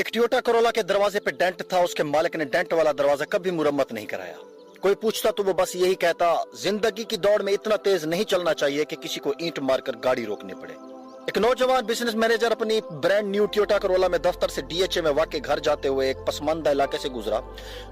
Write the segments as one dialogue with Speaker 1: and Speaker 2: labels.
Speaker 1: एक Toyota Corolla के दरवाजे पे डेंट था। उसके मालिक ने डेंट वाला दरवाजा कभी मुरम्मत नहीं कराया। कोई पूछता तो वो बस यही कहता, जिंदगी की दौड़ में इतना तेज नहीं चलना चाहिए कि किसी को ईंट मारकर गाड़ी रोकनी पड़े। एक नौजवान बिजनेस मैनेजर अपनी ब्रांड न्यू टोयोटा करोला में दफ्तर से डीएचए में वाकई घर जाते हुए एक पसमानदा इलाके से गुजरा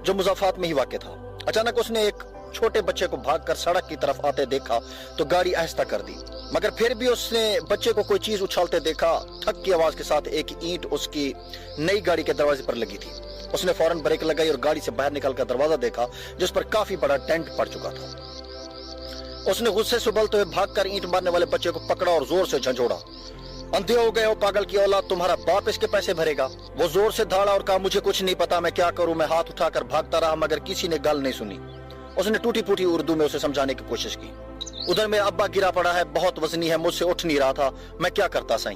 Speaker 1: जो मुज़ाफात में ही वाक़ था। अचानक उसने एक छोटे बच्चे को भागकर सड़क की तरफ आते देखा तो गाड़ी आहिस्ता कर दी, मगर फिर भी उसने बच्चे को कोई चीज उछालते देखा। ठक की आवाज के साथ एक ईंट उसकी नई गाड़ी के दरवाजे पर लगी थी। उसने फौरन ब्रेक लगाई और गाड़ी से बाहर निकलकर दरवाजा देखा जिस पर काफी बड़ा डेंट पड़ चुका था। उसने गुस्से से उबलते हुए भागकर ईंट मारने वाले बच्चे को पकड़ा और जोर से झंझोड़ा। अंधे हो गए हो पागल की औलाद, तुम्हारा बाप इसके पैसे भरेगा। वो जोर से धाड़ा और कहा, मुझे कुछ नहीं पता, मैं क्या करूं। मैं हाथ उठाकर भागता रहा मगर किसी ने गल नहीं सुनी। उसने टूटी फूटी उर्दू में उसे समझाने की कोशिश की। उधर मेरा अब्बा गिरा पड़ा है, बहुत वजनी है, मुझसे उठ नहीं रहा था, मैं क्या करता सही।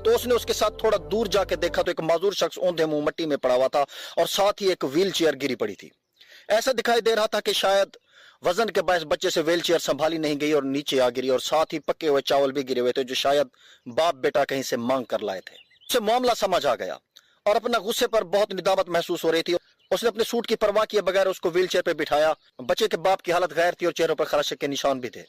Speaker 1: तो उसने उसके साथ थोड़ा दूर जाके देखा तो एक माजूर शख्स औंधे मुंह मट्टी में पड़ा हुआ था और साथ ही एक व्हील चेयर गिरी पड़ी थी। ऐसा दिखाई दे रहा था कि शायद वजन के बायस बच्चे से व्हील चेयर संभाली नहीं गई और नीचे आ गिरी, और साथ ही पके हुए चावल भी गिरे हुए थे जो शायद बाप बेटा कहीं से मांग कर लाए थे। उसे मामला समझ आ गया और अपना गुस्से पर बहुत निदामत महसूस हो रही थी। उसने अपने सूट की परवाह किए बगैर उसको व्हील चेयर पे बिठाया। बच्चे के बाप की हालत गैर थी और चेहरों पर खराशे के निशान भी थे।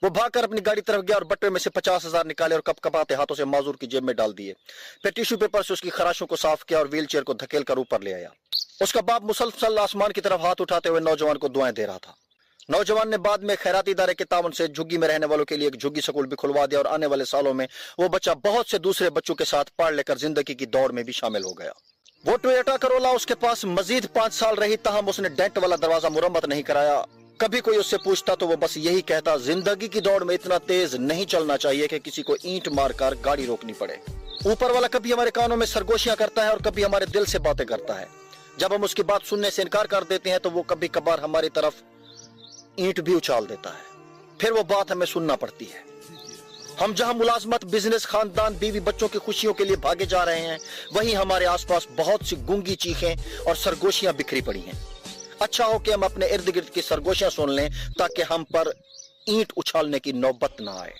Speaker 1: वो भागकर अपनी गाड़ी तरफ गया और बट्टे में से 50,000 निकाले और कपकपाते हाथों से माजूर की जेब में डाल दिए। फिर टिश्यू पेपर से उसकी खराशों को साफ किया और व्हील चेयर को धकेल कर ऊपर ले आया। उसका बाप मुसलसल आसमान की तरफ हाथ उठाते हुए नौजवान को दुआएं दे रहा था। नौजवान ने बाद में खैराती इदारे के ताउन से झुग्गी में रहने वालों के लिए एक झुग्गी स्कूल भी खुलवा दिया और आने वाले सालों में वो बच्चा बहुत से दूसरे बच्चों के साथ पढ़ लेकर जिंदगी की दौड़ में भी शामिल हो गया। वो टोयोटा करोला उसके पास मजीद 5 साल रही, ताहम उसने डेंट वाला दरवाजा मुरम्मत नहीं कराया। कभी कोई उससे पूछता तो वो बस यही कहता, जिंदगी की दौड़ में इतना तेज नहीं चलना चाहिए कि किसी को ईंट मारकर गाड़ी रोकनी पड़े। ऊपर वाला कभी हमारे कानों में सरगोशियां करता है और कभी हमारे दिल से बातें करता है। जब हम उसकी बात सुनने से इनकार कर देते हैं तो वो कभी कभार हमारी तरफ ईंट भी उछाल देता है। फिर वो बात हमें सुनना पड़ती है। हम जहां मुलाजमत, बिजनेस, खानदान, बीवी, बच्चों की खुशियों के लिए भागे जा रहे हैं, वहीं हमारे आसपास बहुत सी गूंगी चीखें और सरगोशियां बिखरी पड़ी हैं। अच्छा हो कि हम अपने इर्द गिर्द की सरगोशियां सुन लें ताकि हम पर ईंट उछालने की नौबत ना आए।